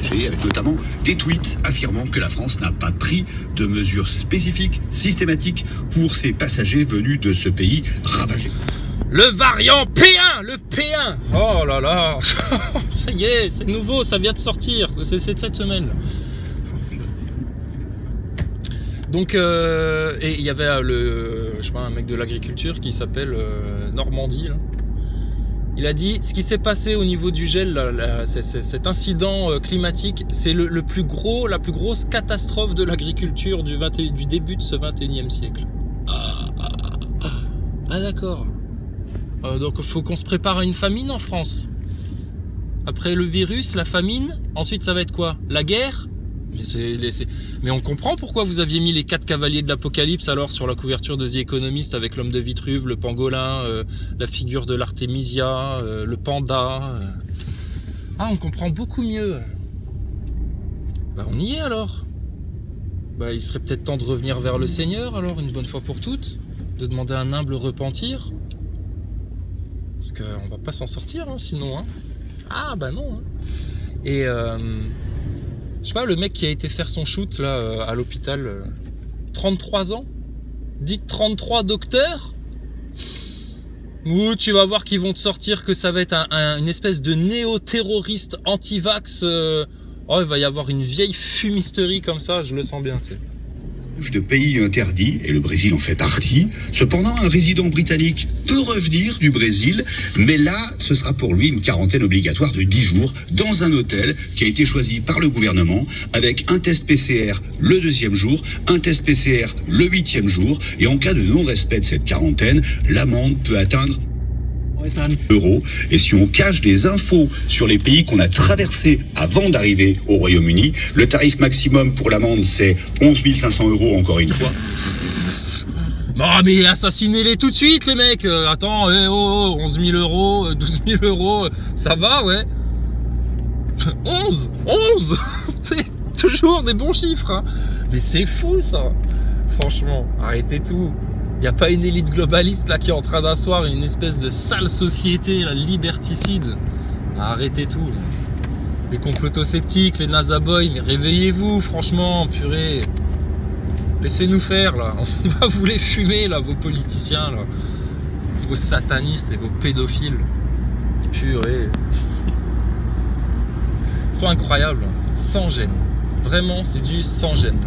partagés, avec notamment des tweets affirmant que la France n'a pas pris de mesures spécifiques, systématiques, pour ces passagers venus de ce pays ravagé. Le variant P1, le P1. Oh là là, ça y est, c'est nouveau, ça vient de sortir, c'est cette semaine. Donc, et il y avait je sais pas, un mec de l'agriculture qui s'appelle Normandie. Là. Il a dit, ce qui s'est passé au niveau du gel, cet incident climatique, c'est la plus grosse catastrophe de l'agriculture du début de ce 21e siècle. Ah d'accord. Donc il faut qu'on se prépare à une famine en France. Après le virus, la famine, ensuite ça va être quoi? La guerre? Mais on comprend pourquoi vous aviez mis les 4 cavaliers de l'Apocalypse alors sur la couverture de The Economist avec l'homme de Vitruve, le pangolin, la figure de l'Artémisia, le panda. Ah, on comprend beaucoup mieux. Bah on y est alors. Bah il serait peut-être temps de revenir vers le Seigneur alors une bonne fois pour toutes, de demander un humble repentir. Parce qu'on va pas s'en sortir hein, sinon. Hein. Ah bah non. Hein. Et je sais pas, le mec qui a été faire son shoot là à l'hôpital, 33 ans, dites 33 docteurs. Ou tu vas voir qu'ils vont te sortir que ça va être une espèce de néo-terroriste anti-vax. Oh, il va y avoir une vieille fumisterie comme ça, je le sens bien, tu sais. De pays interdits, et le Brésil en fait partie. Cependant, un résident britannique peut revenir du Brésil, mais là, ce sera pour lui une quarantaine obligatoire de 10 jours dans un hôtel qui a été choisi par le gouvernement, avec un test PCR le 2e jour, un test PCR le 8e jour, et en cas de non-respect de cette quarantaine, l'amende peut atteindre €. Et si on cache des infos sur les pays qu'on a traversés avant d'arriver au Royaume-Uni, le tarif maximum pour l'amende c'est 11 500 € encore une fois. Bah mais assassinez-les tout de suite les mecs. Attends, 11 000 €, 12 000 €, ça va ouais. 11 c'est toujours des bons chiffres hein. Mais c'est fou ça. Franchement, arrêtez tout. Il n'y a pas une élite globaliste là qui est en train d'asseoir une espèce de sale société là, liberticide. Arrêtez tout. Là. Les comploto-sceptiques, les NASA-boys, mais réveillez-vous franchement, purée. Laissez-nous faire là. On va vous les fumer là, vos politiciens là. Vos satanistes et vos pédophiles. Purée. Ils sont incroyables. Sans gêne. Vraiment, c'est du sans gêne.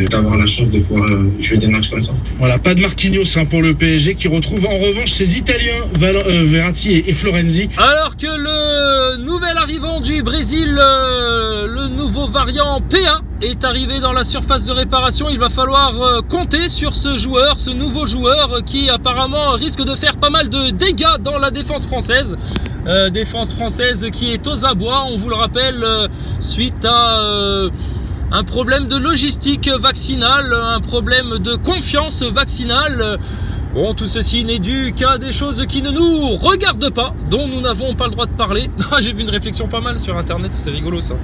D'avoir la chance de pouvoir jouer des matchs comme ça. Voilà, pas de Marquinhos hein, pour le PSG qui retrouve en revanche ses Italiens Verratti et Florenzi. Alors que le nouvel arrivant du Brésil, le nouveau variant P1 est arrivé dans la surface de réparation, il va falloir compter sur ce joueur, ce nouveau joueur qui apparemment risque de faire pas mal de dégâts dans la défense française. Défense française qui est aux abois, on vous le rappelle, suite à... un problème de logistique vaccinale, un problème de confiance vaccinale. Bon, tout ceci n'est dû qu'à des choses qui ne nous regardent pas, dont nous n'avons pas le droit de parler. J'ai vu une réflexion pas mal sur internet, c'était rigolo ça.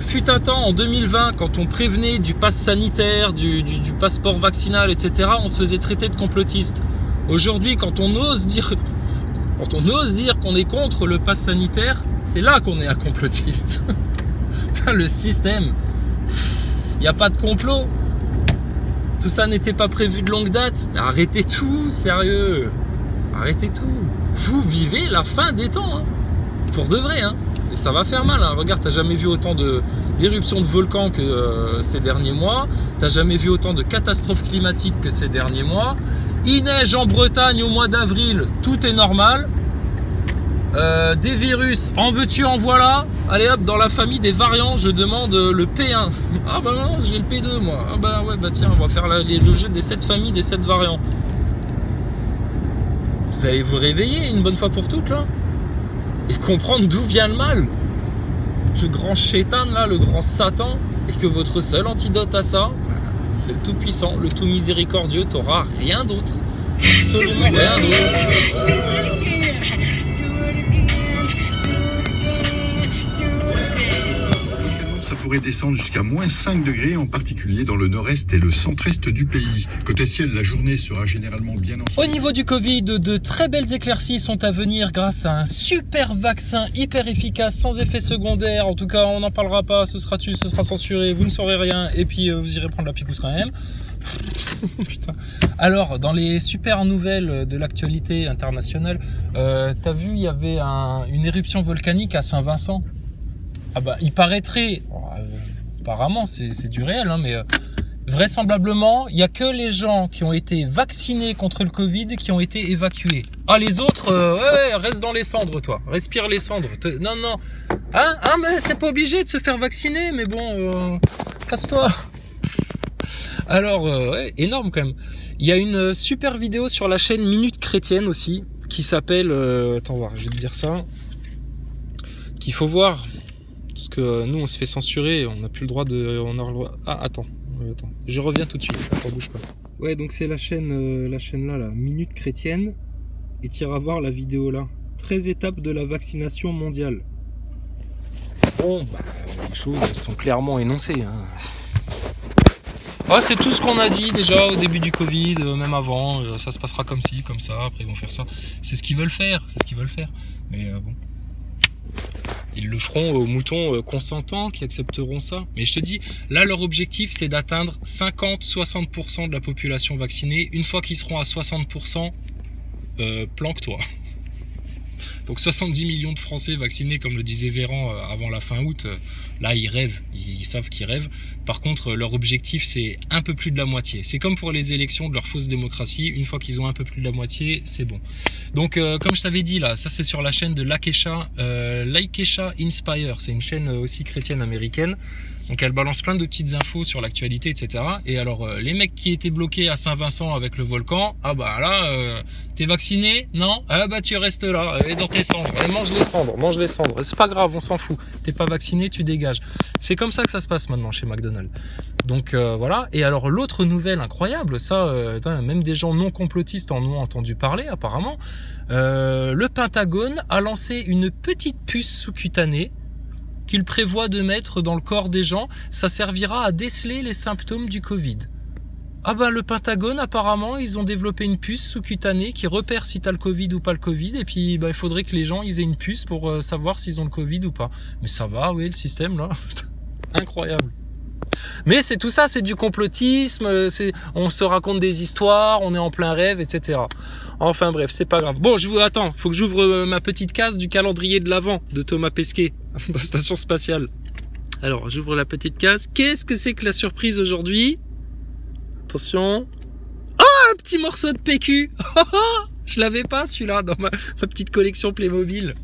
Fut un temps en 2020, quand on prévenait du pass sanitaire, du passeport vaccinal, etc., on se faisait traiter de complotiste. Aujourd'hui, quand on ose dire qu'on est contre le pass sanitaire, c'est là qu'on est un complotiste. Le système, il n'y a pas de complot, tout ça n'était pas prévu de longue date. Mais arrêtez tout, sérieux, arrêtez tout. Vous vivez la fin des temps, hein. Pour de vrai, hein. Et ça va faire mal, hein. Regarde, t'as jamais vu autant d'éruptions de volcans que ces derniers mois, t'as jamais vu autant de catastrophes climatiques que ces derniers mois. Il neige en Bretagne au mois d'avril, tout est normal. Des virus, en veux-tu, en voilà. Allez hop, dans la famille des variants, je demande le P1. Ah bah non, j'ai le P2 moi. Ah bah ouais, bah tiens, on va faire le jeu des 7 familles, des 7 variants. Vous allez vous réveiller une bonne fois pour toutes là et comprendre d'où vient le mal. Le grand chétan là, le grand Satan, et que votre seul antidote à ça, c'est le tout-puissant, le tout miséricordieux, t'auras rien d'autre. Absolument rien d'autre. Ça pourrait descendre. descendre jusqu'à moins 5 degrés, en particulier dans le nord-est et le centre-est du pays. Côté ciel, la journée sera généralement bien ensoleillée. Au niveau du Covid, de très belles éclaircies sont à venir grâce à un super vaccin hyper efficace, sans effet secondaire. En tout cas, on n'en parlera pas, ce sera censuré, vous ne saurez rien, et puis vous irez prendre la picouse quand même. Putain. Alors, dans les super nouvelles de l'actualité internationale, t'as vu, il y avait une éruption volcanique à Saint-Vincent. Ah bah, il paraîtrait, apparemment c'est du réel, hein, mais vraisemblablement, il n'y a que les gens qui ont été vaccinés contre le Covid qui ont été évacués. Ah, les autres, ouais, reste dans les cendres, toi. Respire les cendres. Non, non. Hein, mais c'est pas obligé de se faire vacciner, mais bon, casse-toi. Alors, ouais, énorme quand même. Il y a une super vidéo sur la chaîne Minute Chrétienne aussi, qui s'appelle... attends, voir, je vais te dire ça. Qu'il faut voir, parce que nous, on se fait censurer, on n'a plus le droit de... Ah, attends, je reviens tout de suite, attends, bouge pas. Ouais, donc c'est la chaîne là, la Minute Chrétienne, et tu iras voir la vidéo là. 13 étapes de la vaccination mondiale. Bon, bah, les choses, elles sont clairement énoncées, hein. Oh, c'est tout ce qu'on a dit déjà au début du Covid, même avant, ça se passera comme ci, comme ça, après ils vont faire ça. C'est ce qu'ils veulent faire, Mais bon, ils le feront aux moutons consentants qui accepteront ça. Mais je te dis, là leur objectif c'est d'atteindre 50-60% de la population vaccinée. Une fois qu'ils seront à 60%, planque-toi. Donc 70 millions de Français vaccinés, comme le disait Véran avant la fin août, là ils rêvent, ils savent qu'ils rêvent. Par contre, leur objectif c'est un peu plus de la moitié. C'est comme pour les élections de leur fausse démocratie, une fois qu'ils ont un peu plus de la moitié, c'est bon. Donc comme je t'avais dit là, ça c'est sur la chaîne de Lakecha Inspire, c'est une chaîne aussi chrétienne américaine. Donc elle balance plein de petites infos sur l'actualité, etc. Et alors les mecs qui étaient bloqués à Saint-Vincent avec le volcan, ah bah là, t'es vacciné? Non? Ah bah tu restes là, et dans tes cendres, et mange les cendres, c'est pas grave, on s'en fout. T'es pas vacciné, tu dégages. C'est comme ça que ça se passe maintenant chez McDonald's. Donc voilà, et alors l'autre nouvelle incroyable, ça, même des gens non complotistes en ont entendu parler apparemment, le Pentagone a lancé une petite puce sous-cutanée qu'il prévoit de mettre dans le corps des gens. Ça servira à déceler les symptômes du Covid. Ah ben le Pentagone, apparemment, ils ont développé une puce sous-cutanée qui repère si t'as le Covid ou pas le Covid. Et puis il faudrait que les gens ils aient une puce pour savoir s'ils ont le Covid ou pas. Mais ça va, oui, le système là. Incroyable. Mais c'est tout ça, c'est du complotisme, on se raconte des histoires, on est en plein rêve, etc. Enfin bref, c'est pas grave. Bon, attends, faut que j'ouvre ma petite case du calendrier de l'Avent de Thomas Pesquet, de la station spatiale. Alors, j'ouvre la petite case. Qu'est-ce que c'est que la surprise aujourd'hui? Attention. Oh, un petit morceau de PQ. Je l'avais pas celui-là dans ma petite collection Playmobil.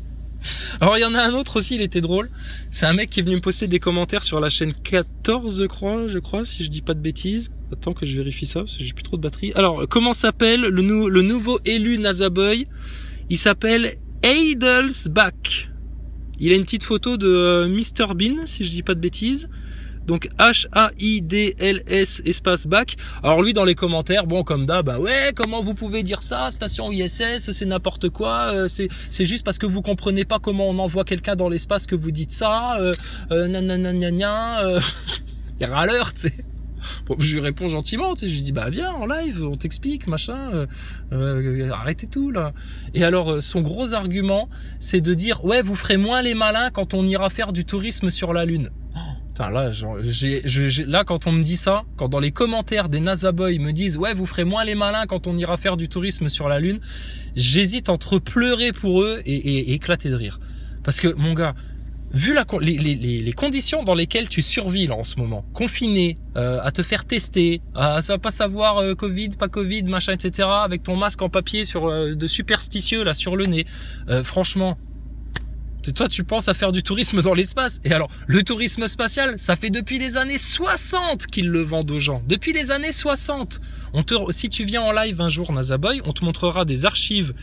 Alors il y en a un autre aussi, il était drôle. C'est un mec qui est venu me poster des commentaires sur la chaîne 14 je crois, si je dis pas de bêtises. Attends que je vérifie ça, parce que j'ai plus trop de batterie. Alors, comment s'appelle le nouveau élu NASA Boy? Il s'appelle Adelsbach. Il a une petite photo de Mr Bean, si je dis pas de bêtises. Donc H-A-I-D-L-S espace bac. Alors lui dans les commentaires, bon comme d'hab, bah ouais, comment vous pouvez dire ça, station ISS, c'est n'importe quoi, c'est juste parce que vous comprenez pas comment on envoie quelqu'un dans l'espace que vous dites ça, nananana, il râleur, tu sais. Bon, je lui réponds gentiment, tu sais, je lui dis bah viens en live, on t'explique, machin, arrêtez tout là. Et alors son gros argument, c'est de dire ouais, vous ferez moins les malins quand on ira faire du tourisme sur la Lune. Putain, là, là, quand on me dit ça, quand dans les commentaires des NASA Boys me disent ouais, vous ferez moins les malins quand on ira faire du tourisme sur la Lune, j'hésite entre pleurer pour eux et éclater de rire. Parce que mon gars, vu les conditions dans lesquelles tu survis là en ce moment, confiné, à te faire tester, à pas savoir Covid, pas Covid, machin, etc., avec ton masque en papier de superstitieux là sur le nez, franchement. Toi, tu penses à faire du tourisme dans l'espace. Et alors, le tourisme spatial, ça fait depuis les années 60 qu'ils le vendent aux gens. Depuis les années 60. Si tu viens en live un jour, Nazaboy, on te montrera des archives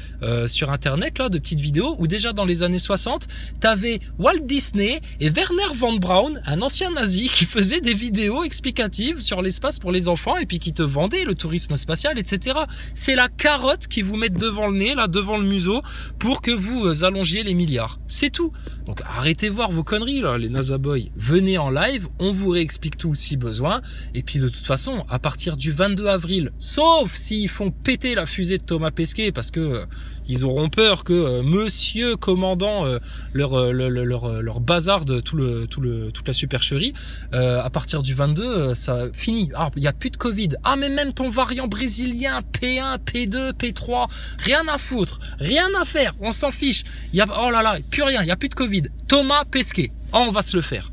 sur internet là, de petites vidéos où déjà dans les années 60, tu avais Walt Disney et Werner von Braun, un ancien nazi, qui faisait des vidéos explicatives sur l'espace pour les enfants et puis qui te vendait le tourisme spatial, etc. C'est la carotte qui vous met devant le nez, là, devant le museau, pour que vous allongiez les milliards. C'est tout. Donc arrêtez voir vos conneries là, les Nazaboy. Venez en live, on vous réexplique tout si besoin. Et puis de toute façon, à partir du 22 avril, sauf s'ils font péter la fusée de Thomas Pesquet, parce que ils auront peur que monsieur commandant leur bazar de toute la supercherie, à partir du 22, ça finit. Ah, il n'y a plus de Covid. Ah, mais même ton variant brésilien, P1, P2, P3, rien à foutre, rien à faire, on s'en fiche. Oh là là, plus rien, il n'y a plus de Covid. Thomas Pesquet, oh, on va se le faire.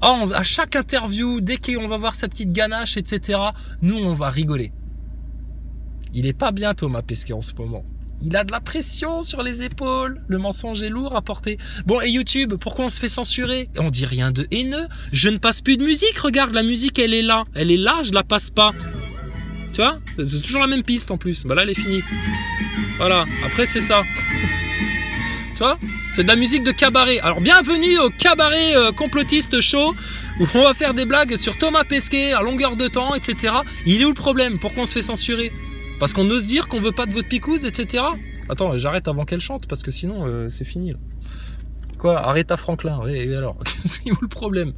Oh, à chaque interview, dès qu'on va voir sa petite ganache, etc., nous, on va rigoler. Il est pas bien, Thomas Pesquet, en ce moment. Il a de la pression sur les épaules. Le mensonge est lourd à porter. Bon, et YouTube, pourquoi on se fait censurer? On dit rien de haineux. Je ne passe plus de musique. Regarde, la musique, elle est là. Elle est là, je la passe pas. Tu vois? C'est toujours la même piste en plus. Bah là, elle est finie. Voilà. Après, c'est ça. Tu vois? C'est de la musique de cabaret. Alors, bienvenue au cabaret complotiste show, où on va faire des blagues sur Thomas Pesquet à longueur de temps, etc. Il est où le problème? Pourquoi on se fait censurer? Parce qu'on ose dire qu'on veut pas de votre picouse, etc. Attends, j'arrête avant qu'elle chante, parce que sinon, c'est fini. Là. Quoi? Aretha Franklin. Et alors? C'est où le problème?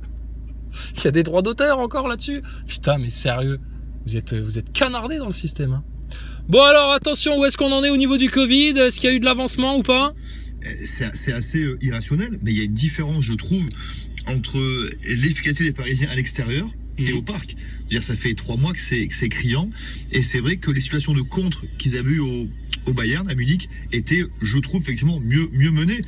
Il y a des droits d'auteur encore là-dessus? Putain, mais sérieux. Vous êtes canardés dans le système. Hein. Bon alors, attention, où est-ce qu'on en est au niveau du Covid? Est-ce qu'il y a eu de l'avancement ou pas? C'est assez irrationnel, mais il y a une différence, je trouve, entre l'efficacité des Parisiens à l'extérieur et au parc. C'est-à-dire, ça fait 3 mois que c'est criant, et c'est vrai que les situations de contre qu'ils avaient eues au Bayern, à Munich, étaient, je trouve, effectivement mieux menées.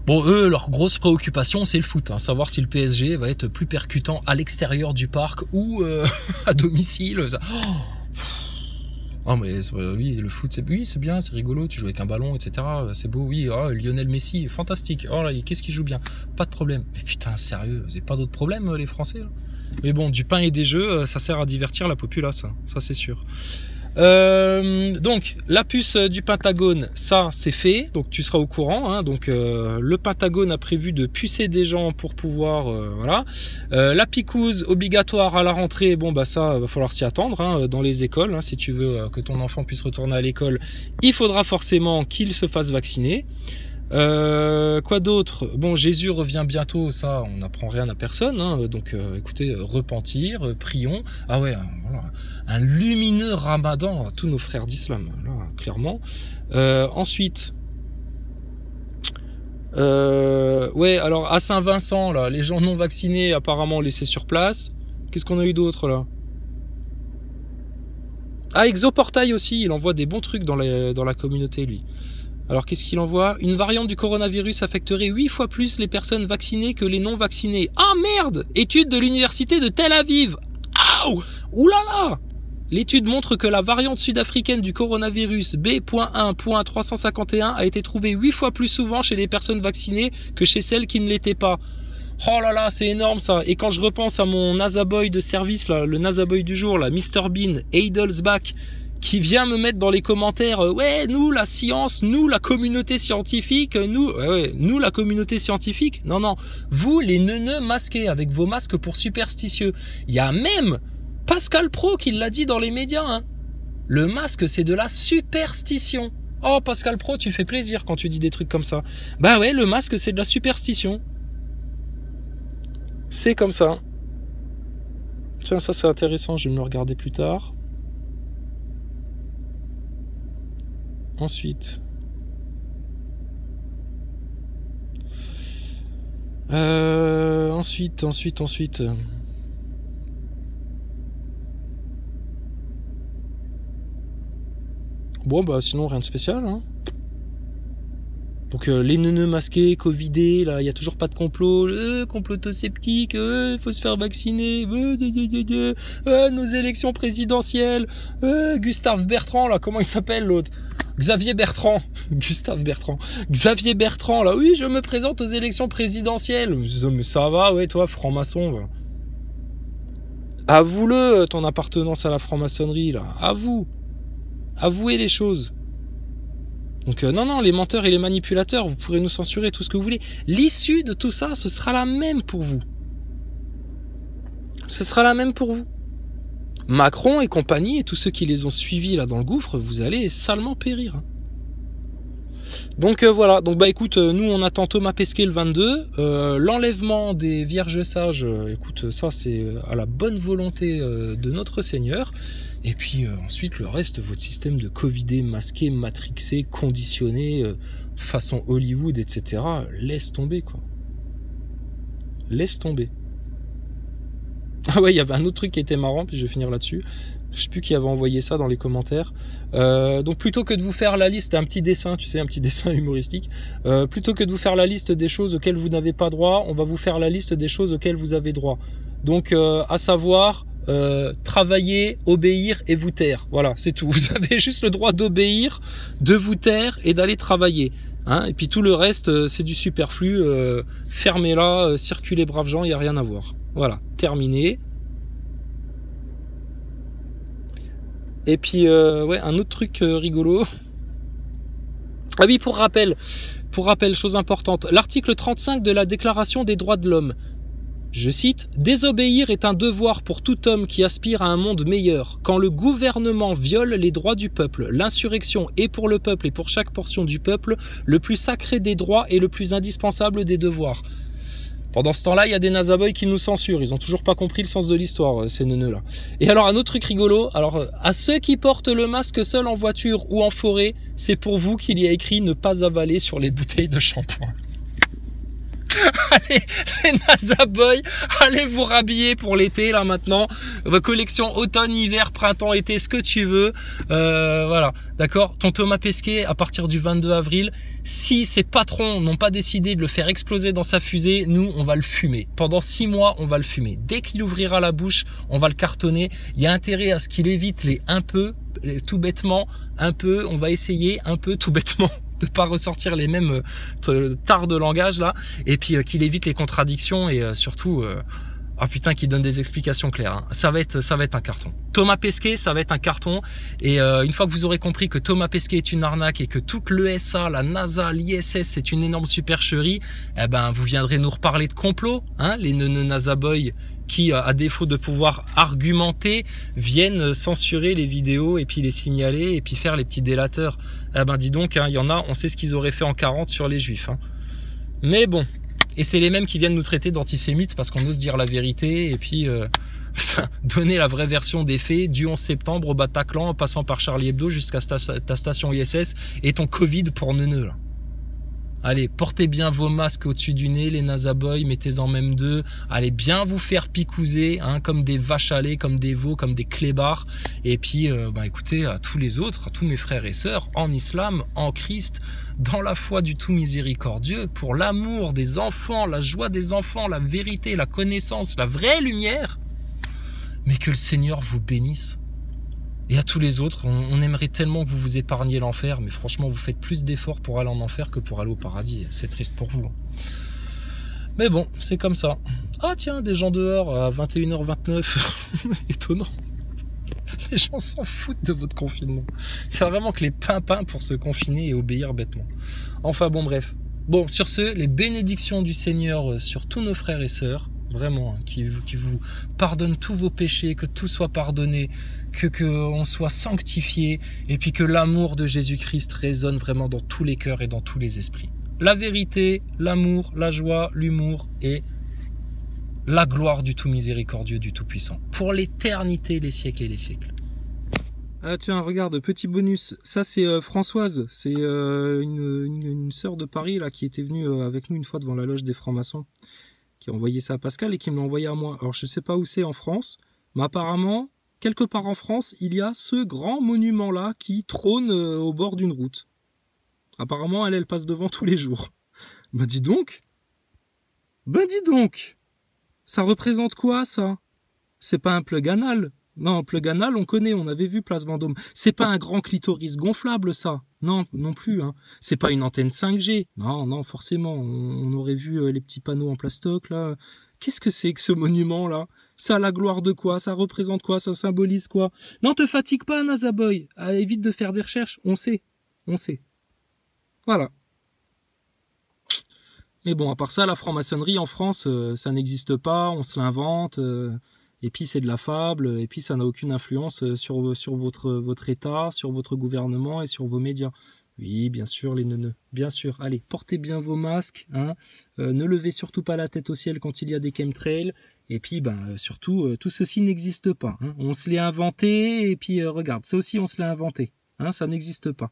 Bon, eux, leur grosse préoccupation, c'est le foot. Hein, savoir si le PSG va être plus percutant à l'extérieur du parc ou à domicile. Oh, mais oui, le foot, c'est bien, c'est rigolo, tu joues avec un ballon, etc. C'est beau, oui. Oh, Lionel Messi, fantastique. Oh là, qu'est-ce qu'il joue bien? Pas de problème. Mais putain, sérieux, vous n'avez pas d'autres problèmes, les Français là? Mais bon, du pain et des jeux, ça sert à divertir la populace, ça c'est sûr. Donc la puce du Pentagone, ça c'est fait, donc tu seras au courant. Hein, donc le Pentagone a prévu de pucer des gens pour pouvoir, voilà. La picouse obligatoire à la rentrée, bon bah ça va falloir s'y attendre hein, dans les écoles. Hein, si tu veux que ton enfant puisse retourner à l'école, il faudra forcément qu'il se fasse vacciner. Quoi d'autre? Bon, Jésus revient bientôt, ça on n'apprend rien à personne hein, donc écoutez, repentir, prions. Ah ouais, voilà, un lumineux ramadan à tous nos frères d'islam là, clairement. Ensuite ouais, alors à Saint-Vincent là, les gens non vaccinés apparemment laissés sur place. Qu'est-ce qu'on a eu d'autre là? Ah, Exoportail aussi, il envoie des bons trucs dans la communauté lui. Alors qu'est-ce qu'il envoie? Une variante du coronavirus affecterait 8 fois plus les personnes vaccinées que les non vaccinées. Ah merde! Étude de l'université de Tel Aviv. Aouh! Oulala! L'étude montre que la variante sud-africaine du coronavirus B.1.351 a été trouvée 8 fois plus souvent chez les personnes vaccinées que chez celles qui ne l'étaient pas. Oh là là, c'est énorme ça. Et quand je repense à mon Nazaboy de service, là, le Nazaboy du jour, là, Mr Bean, Adelsbach, qui vient me mettre dans les commentaires, ouais, nous, la science, nous, la communauté scientifique, nous, la communauté scientifique. Non, non, vous, les neuneux masqués, avec vos masques pour superstitieux. Il y a même Pascal Pro qui l'a dit dans les médias, hein. Le masque, c'est de la superstition. Oh, Pascal Pro, tu fais plaisir quand tu dis des trucs comme ça. Bah ouais, le masque, c'est de la superstition. C'est comme ça. Tiens, ça, c'est intéressant, je vais me le regarder plus tard. Ensuite, ensuite. Bon bah sinon rien de spécial. Hein. Donc les neuneux masqués, covidés, là il y a toujours pas de complot, comploto-sceptique, faut se faire vacciner, nos élections présidentielles, Gustave Bertrand là, comment il s'appelle l'autre? Xavier Bertrand, Gustave Bertrand, Xavier Bertrand là, oui je me présente aux élections présidentielles, mais ça va, ouais toi franc-maçon. Avoue-le, ton appartenance à la franc-maçonnerie, là. Avoue. Avouez les choses. Donc non, les menteurs et les manipulateurs, vous pourrez nous censurer tout ce que vous voulez. L'issue de tout ça, ce sera la même pour vous. Ce sera la même pour vous. Macron et compagnie, et tous ceux qui les ont suivis là dans le gouffre, vous allez salement périr. Hein. Donc voilà, donc bah écoute, nous on attend Thomas Pesquet le 22, l'enlèvement des vierges sages, écoute, ça c'est à la bonne volonté de notre Seigneur, et puis ensuite le reste, votre système de covidé, masqué, matrixé, conditionné, façon Hollywood, etc., laisse tomber quoi. Laisse tomber. Ah ouais, il y avait un autre truc qui était marrant, puis je vais finir là-dessus. Je sais plus qui avait envoyé ça dans les commentaires. Donc plutôt que de vous faire la liste, un petit dessin, tu sais, un petit dessin humoristique, plutôt que de vous faire la liste des choses auxquelles vous n'avez pas droit, on va vous faire la liste des choses auxquelles vous avez droit. Donc à savoir, travailler, obéir et vous taire. Voilà, c'est tout. Vous avez juste le droit d'obéir, de vous taire et d'aller travailler. Hein, et puis tout le reste, c'est du superflu. Fermez-la, circulez braves gens, il n'y a rien à voir. Voilà, terminé. Et puis, ouais, un autre truc rigolo. Ah oui, pour rappel, chose importante, l'article 35 de la Déclaration des droits de l'homme. Je cite, « Désobéir est un devoir pour tout homme qui aspire à un monde meilleur. Quand le gouvernement viole les droits du peuple, l'insurrection est pour le peuple et pour chaque portion du peuple le plus sacré des droits et le plus indispensable des devoirs. » Pendant ce temps-là, il y a des nazaboys qui nous censurent. Ils ont toujours pas compris le sens de l'histoire, ces neuneux-là. Et alors, un autre truc rigolo. Alors, à ceux qui portent le masque seul en voiture ou en forêt, c'est pour vous qu'il y a écrit « Ne pas avaler sur les bouteilles de shampoing ». Allez, les nazaboys, allez vous rhabiller pour l'été, là, maintenant. Collection automne, hiver, printemps, été, ce que tu veux. Voilà, d'accord. Ton Thomas Pesquet, à partir du 22 avril, si ses patrons n'ont pas décidé de le faire exploser dans sa fusée, nous, on va le fumer. Pendant 6 mois, on va le fumer. Dès qu'il ouvrira la bouche, on va le cartonner. Il y a intérêt à ce qu'il évite les un peu, tout bêtement, un peu, on va essayer, un peu, tout bêtement, de pas ressortir les mêmes tares de langage là, et puis qu'il évite les contradictions et surtout ah putain, qu'il donne des explications claires. Hein. Ça va être un carton. Thomas Pesquet, ça va être un carton. Et une fois que vous aurez compris que Thomas Pesquet est une arnaque et que toute l'ESA, la NASA, l'ISS, c'est une énorme supercherie, eh ben vous viendrez nous reparler de complot, hein, les neuneux nazaboys qui, à défaut de pouvoir argumenter, viennent censurer les vidéos et puis les signaler et puis faire les petits délateurs. Eh ben dis donc, hein, il y en a, on sait ce qu'ils auraient fait en 40 sur les juifs. Hein. Mais bon, et c'est les mêmes qui viennent nous traiter d'antisémites parce qu'on ose dire la vérité et puis donner la vraie version des faits du 11 septembre au Bataclan en passant par Charlie Hebdo jusqu'à ta station ISS et ton Covid pour neuneux là. Allez, portez bien vos masques au-dessus du nez, les nazaboys, mettez-en même 2. Allez bien vous faire picouser, hein, comme des vaches à lait, comme des veaux, comme des clébards. Et puis, bah, écoutez, à tous les autres, à tous mes frères et sœurs, en islam, en Christ, dans la foi du tout miséricordieux, pour l'amour des enfants, la joie des enfants, la vérité, la connaissance, la vraie lumière. Mais que le Seigneur vous bénisse. Et à tous les autres, on aimerait tellement que vous vous épargniez l'enfer, mais franchement, vous faites plus d'efforts pour aller en enfer que pour aller au paradis. C'est triste pour vous. Mais bon, c'est comme ça. Ah tiens, des gens dehors à 21h29. Étonnant. Les gens s'en foutent de votre confinement. C'est vraiment que les pimpins pour se confiner et obéir bêtement. Enfin bon, bref. Bon, sur ce, les bénédictions du Seigneur sur tous nos frères et sœurs. Vraiment, hein, qui vous pardonne tous vos péchés, que tout soit pardonné, que on soit sanctifié, et puis que l'amour de Jésus-Christ résonne vraiment dans tous les cœurs et dans tous les esprits. La vérité, l'amour, la joie, l'humour et la gloire du tout miséricordieux, du tout puissant. Pour l'éternité, les siècles et les siècles. Ah tiens, regarde, petit bonus. Ça c'est Françoise, c'est une sœur de Paris là qui était venue avec nous une fois devant la loge des francs-maçons, qui a envoyé ça à Pascal et qui me l'a envoyé à moi. Alors je sais pas où c'est en France, mais apparemment, quelque part en France, il y a ce grand monument-là qui trône au bord d'une route. Apparemment, elle passe devant tous les jours. Bah dis donc. Ça représente quoi, ça? C'est pas un plug anal. Non, plug anal, on connaît, on avait vu Place Vendôme. C'est pas un grand clitoris gonflable, ça. Non, non plus. Hein. C'est pas une antenne 5G. Non, non, forcément. On aurait vu les petits panneaux en plastoc, là. Qu'est-ce que c'est que ce monument, là? Ça a la gloire de quoi? Ça représente quoi? Ça symbolise quoi? Non, te fatigue pas, Nazaboy. Évite de faire des recherches. On sait. On sait. Voilà. Mais bon, à part ça, la franc-maçonnerie en France, ça n'existe pas. On se l'invente. Et puis c'est de la fable. Et puis ça n'a aucune influence sur votre État, sur votre gouvernement et sur vos médias. Oui, bien sûr, les neuneux. Bien sûr. Allez, portez bien vos masques. Hein. Ne levez surtout pas la tête au ciel quand il y a des chemtrails. Et puis, surtout, tout ceci n'existe pas. Hein. On se l'est inventé. Et puis, regarde, ça aussi, on se l'a inventé. Hein, ça n'existe pas.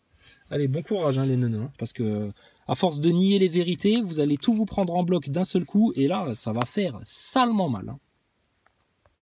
Allez, bon courage, hein, les neuneux. Hein, parce que, à force de nier les vérités, vous allez tout vous prendre en bloc d'un seul coup. Et là, ça va faire salement mal. Hein.